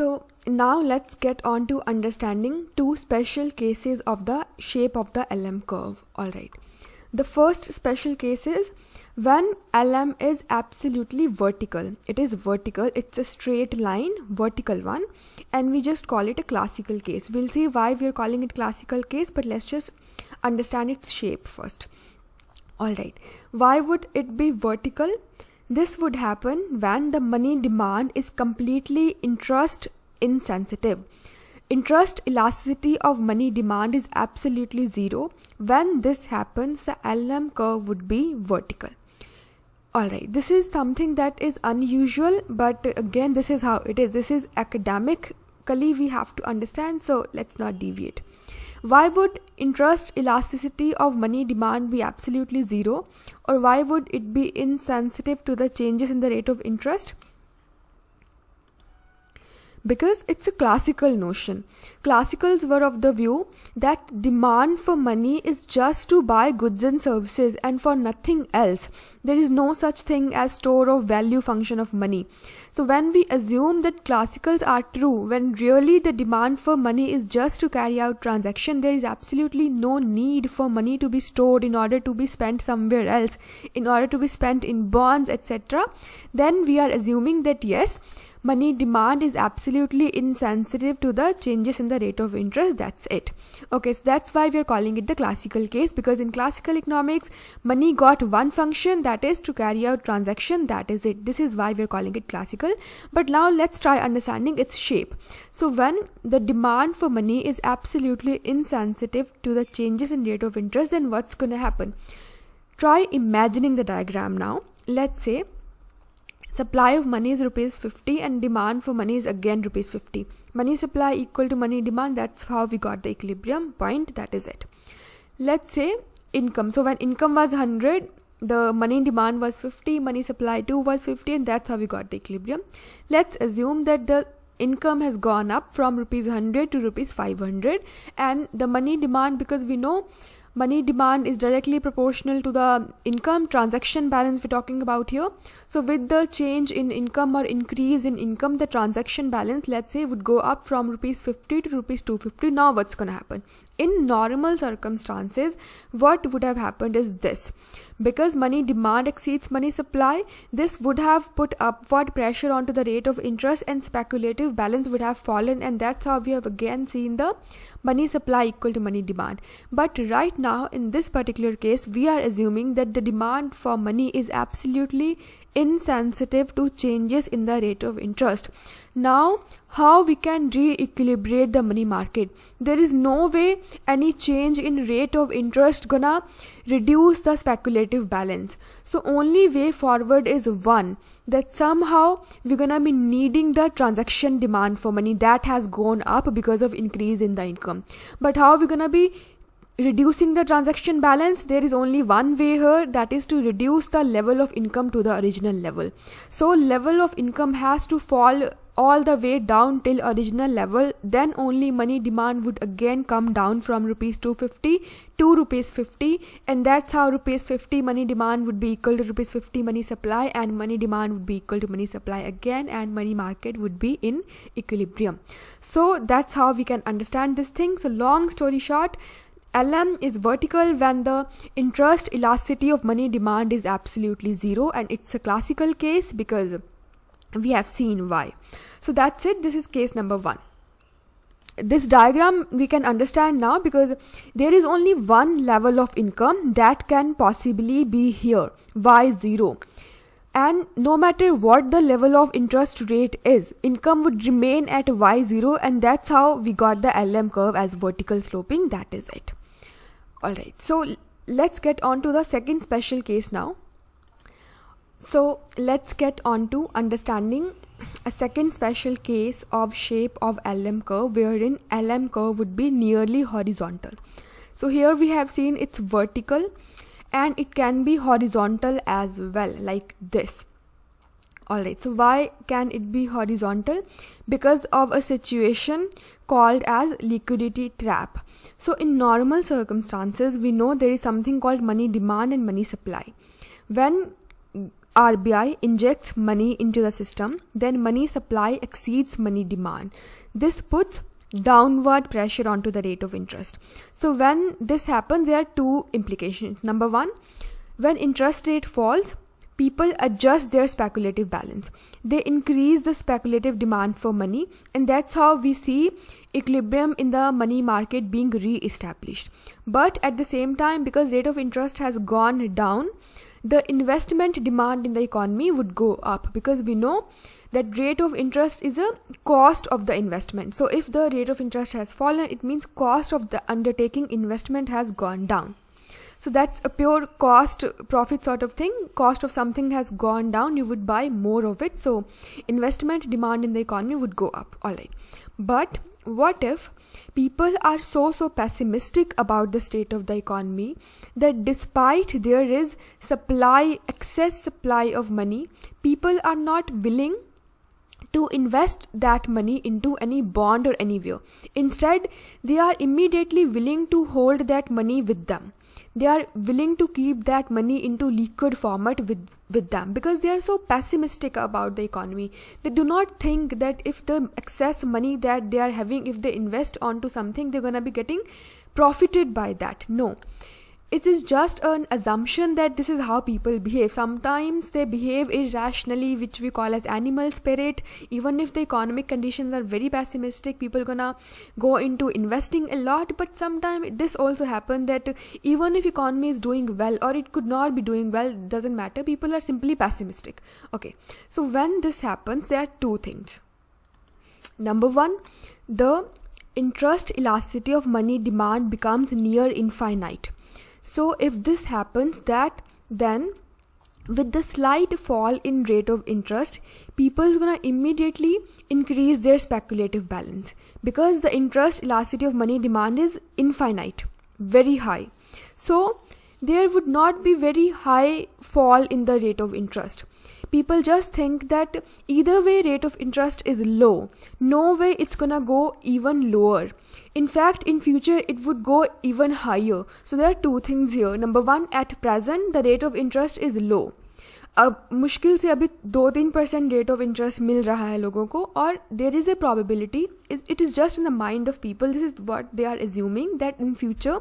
So now let's get on to understanding two special cases of the shape of the LM curve. Alright. The first special case is when LM is absolutely vertical. It is vertical, it's a straight line, vertical one, and we just call it a classical case. We'll see why we're calling it classical case, but let's just understand its shape first. Alright, why would it be vertical? This would happen when the money demand is completely interest insensitive. Interest elasticity of money demand is absolutely zero. When this happens, the LM curve would be vertical. Alright, this is something that is unusual, but again, this is how it is. This is academically we have to understand, so let's not deviate. Why would interest elasticity of money demand be absolutely zero, or why would it be insensitive to the changes in the rate of interest? Because it's a classical notion. Classicals were of the view that demand for money is just to buy goods and services and for nothing else. There is no such thing as store of value function of money. So when we assume that classicals are true, when really the demand for money is just to carry out transaction, there is absolutely no need for money to be stored in order to be spent somewhere else, in order to be spent in bonds, etc. Then we are assuming that yes, money demand is absolutely insensitive to the changes in the rate of interest. That's it. Okay, so that's why we're calling it the classical case, because in classical economics, money got one function, that is to carry out transaction. That is it. This is why we're calling it classical. But now let's try understanding its shape. So when the demand for money is absolutely insensitive to the changes in rate of interest, then what's going to happen? Try imagining the diagram now. Let's say supply of money is rupees 50 and demand for money is again rupees 50. Money supply equal to money demand. That's how we got the equilibrium point. That is it. Let's say income. So when income was 100, the money demand was 50, money supply too was 50, and that's how we got the equilibrium. Let's assume that the income has gone up from rupees 100 to rupees 500, and the money demand, because we know money demand is directly proportional to the income transaction balance we're talking about here. So with the change in income or increase in income, the transaction balance, let's say, would go up from rupees 50 to rupees 250. Now what's going to happen? In normal circumstances, what would have happened is this. Because money demand exceeds money supply, this would have put upward pressure onto the rate of interest and speculative balance would have fallen, and that's how we have again seen the money supply equal to money demand. But right now, in this particular case, we are assuming that the demand for money is absolutely insensitive to changes in the rate of interest. Now, how we can re-equilibrate the money market? There is no way any change in rate of interest gonna reduce the speculative balance. So only way forward is one, that somehow we're gonna be needing the transaction demand for money that has gone up because of increase in the income. But how we're gonna be reducing the transaction balance? There is only one way here, that is to reduce the level of income to the original level. So level of income has to fall all the way down till original level, then only money demand would again come down from rupees 250 to rupees 50, and that's how rupees 50 money demand would be equal to rupees 50 money supply, and money demand would be equal to money supply again, and money market would be in equilibrium. So that's how we can understand this thing. So long story short, LM is vertical when the interest elasticity of money demand is absolutely zero, and it's a classical case because we have seen why. So that's it. This is case number one. This diagram we can understand now because there is only one level of income that can possibly be here, Y0. And no matter what the level of interest rate is, income would remain at Y0, and that's how we got the LM curve as vertical sloping. That is it. Alright, so let's get on to the second special case now. So let's get on to understanding a second special case of shape of LM curve, wherein LM curve would be nearly horizontal. So here we have seen it's vertical and it can be horizontal as well, like this. Alright, so why can it be horizontal? Because of a situation called as liquidity trap. So in normal circumstances, we know there is something called money demand and money supply. When RBI injects money into the system, then money supply exceeds money demand. This puts downward pressure onto the rate of interest. So when this happens, there are two implications. Number one, when interest rate falls, people adjust their speculative balance. They increase the speculative demand for money, and that's how we see equilibrium in the money market being re-established. But at the same time, because rate of interest has gone down, the investment demand in the economy would go up, because we know that rate of interest is a cost of the investment. So if the rate of interest has fallen, it means cost of the undertaking investment has gone down. So that's a pure cost profit sort of thing. Cost of something has gone down, you would buy more of it. So investment demand in the economy would go up. All right. But what if people are so pessimistic about the state of the economy that despite there is excess supply of money, people are not willing to invest that into into any bond or anywhere. Instead, they are immediately willing to hold that money with them. They are willing to keep that money into liquid format with them, because they are so pessimistic about the economy. They do not think that if the excess money that they are having, if they invest onto something, they're gonna be getting profited by that. No. It is just an assumption that this is how people behave. Sometimes they behave irrationally, which we call as animal spirit. Even if the economic conditions are very pessimistic, people gonna go into investing a lot. But sometimes this also happens that even if economy is doing well, or it could not be doing well, doesn't matter, people are simply pessimistic. Okay, so when this happens, there are two things. Number one, the interest elasticity of money demand becomes near infinite. So if this happens, then with the slight fall in rate of interest, people is gonna immediately increase their speculative balance, because the interest elasticity of money demand is infinite, very high. So there would not be very high fall in the rate of interest. People just think that either way rate of interest is low, no way it's gonna go even lower. In fact, in future it would go even higher. So there are two things here. Number one, at present the rate of interest is low. अब मुश्किल से अभी 2-3% rate of interest मिल रहा है लोगों को, और there is a probability, it is just in the mind of people, this is what they are assuming, that in future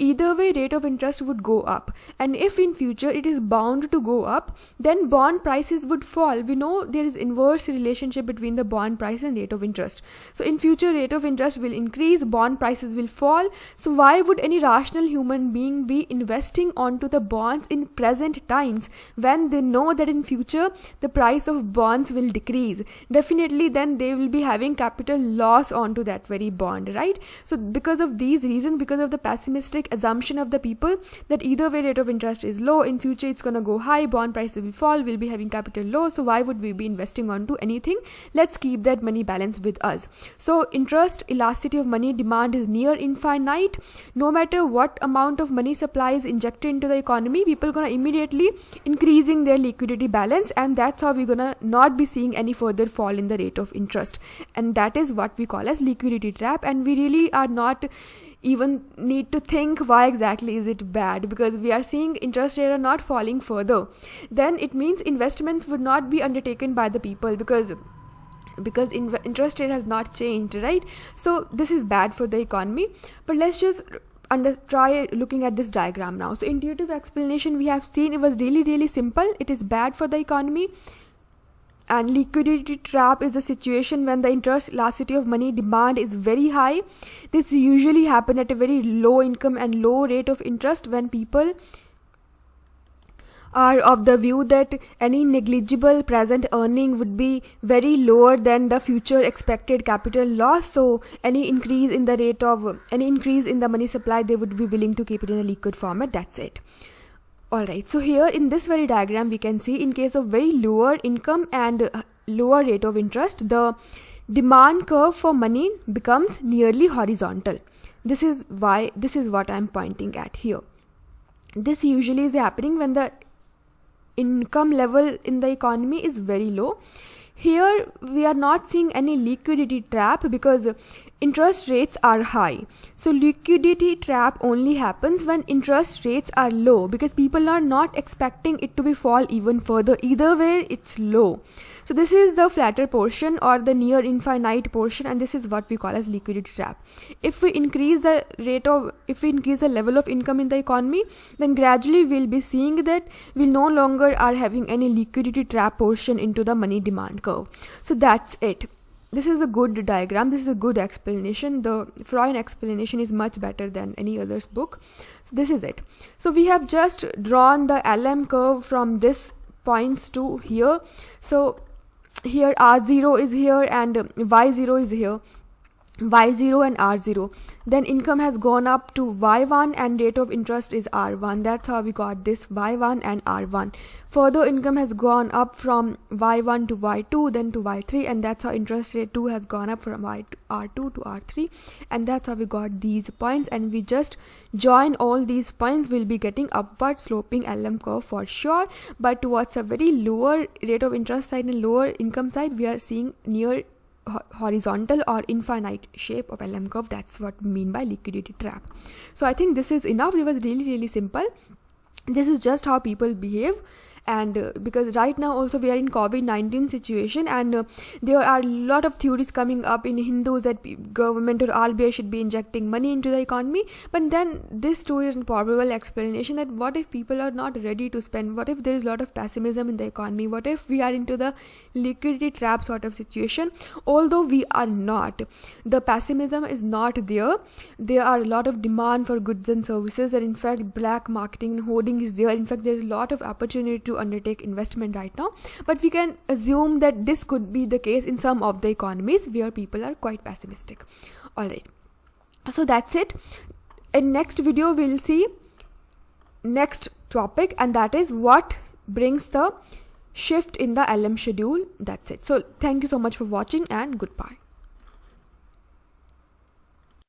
either way rate of interest would go up, and if in future it is bound to go up, then bond prices would fall. We know there is inverse relationship between the bond price and rate of interest. So in future rate of interest will increase, bond prices will fall. So why would any rational human being be investing onto the bonds in present times when they know that in future the price of bonds will decrease? Definitely then they will be having capital loss onto that very bond, right? So because of these reasons, because of the pessimistic assumption of the people that either way rate of interest is low, in future it's going to go high, bond prices will fall, we'll be having capital low, so why would we be investing onto anything? Let's keep that money balance with us. So interest elasticity of money demand is near infinite. No matter what amount of money supply is injected into the economy, people are going to immediately increasing their liquidity balance, and that's how we're going to not be seeing any further fall in the rate of interest. And that is what we call as liquidity trap, and we really are not even need to think why exactly is it bad, because we are seeing interest rate are not falling further. Then it means investments would not be undertaken by the people, because interest rate has not changed, right? So this is bad for the economy. But let's just try looking at this diagram now. So intuitive explanation we have seen, it was really simple. It is bad for the economy. And liquidity trap is the situation when the interest elasticity of money demand is very high. This usually happen at a very low income and low rate of interest, when people are of the view that any negligible present earning would be very lower than the future expected capital loss. So any increase in the money supply, they would be willing to keep it in a liquid format. That's it. Alright, so here in this very diagram we can see, in case of very lower income and lower rate of interest, the demand curve for money becomes nearly horizontal. This is what I am pointing at here. This usually is happening when the income level in the economy is very low. Here we are not seeing any liquidity trap because interest rates are high. So liquidity trap only happens when interest rates are low, because people are not expecting it to be fall even further. Either way, it's low. So this is the flatter portion or the near infinite portion, and this is what we call as liquidity trap. If we increase the level of income in the economy, then gradually we'll be seeing that we no longer are having any liquidity trap portion into the money demand curve. So that's it. This is a good diagram. This is a good explanation. The Froyen explanation is much better than any other's book. So this is it. So we have just drawn the LM curve from this points to here. So here R0 is here and Y0 is here. Y0 and R0. Then income has gone up to Y1 and rate of interest is R1. That's how we got this Y1 and R1. Further, income has gone up from Y1 to Y2, then to Y3, and that's how interest rate 2 has gone up from R2 to R3, and that's how we got these points. And we just join all these points, we'll be getting upward sloping LM curve for sure. But towards a very lower rate of interest side and lower income side, we are seeing near horizontal or infinite shape of LM curve. That's what we mean by liquidity trap. So I think this is enough. It was really simple. This is just how people behave. And because right now also we are in COVID-19 situation, and there are a lot of theories coming up in Hindus that government or RBI should be injecting money into the economy. But then this too is a probable explanation that what if people are not ready to spend? What if there is a lot of pessimism in the economy? What if we are into the liquidity trap sort of situation? Although we are not. The pessimism is not there. There are a lot of demand for goods and services, and in fact black marketing and hoarding is there. In fact, there is a lot of opportunity to undertake investment right now, but we can assume that this could be the case in some of the economies where people are quite pessimistic. All right, so that's it. In next video we'll see next topic, and that is what brings the shift in the LM schedule. That's it. So thank you so much for watching, and goodbye.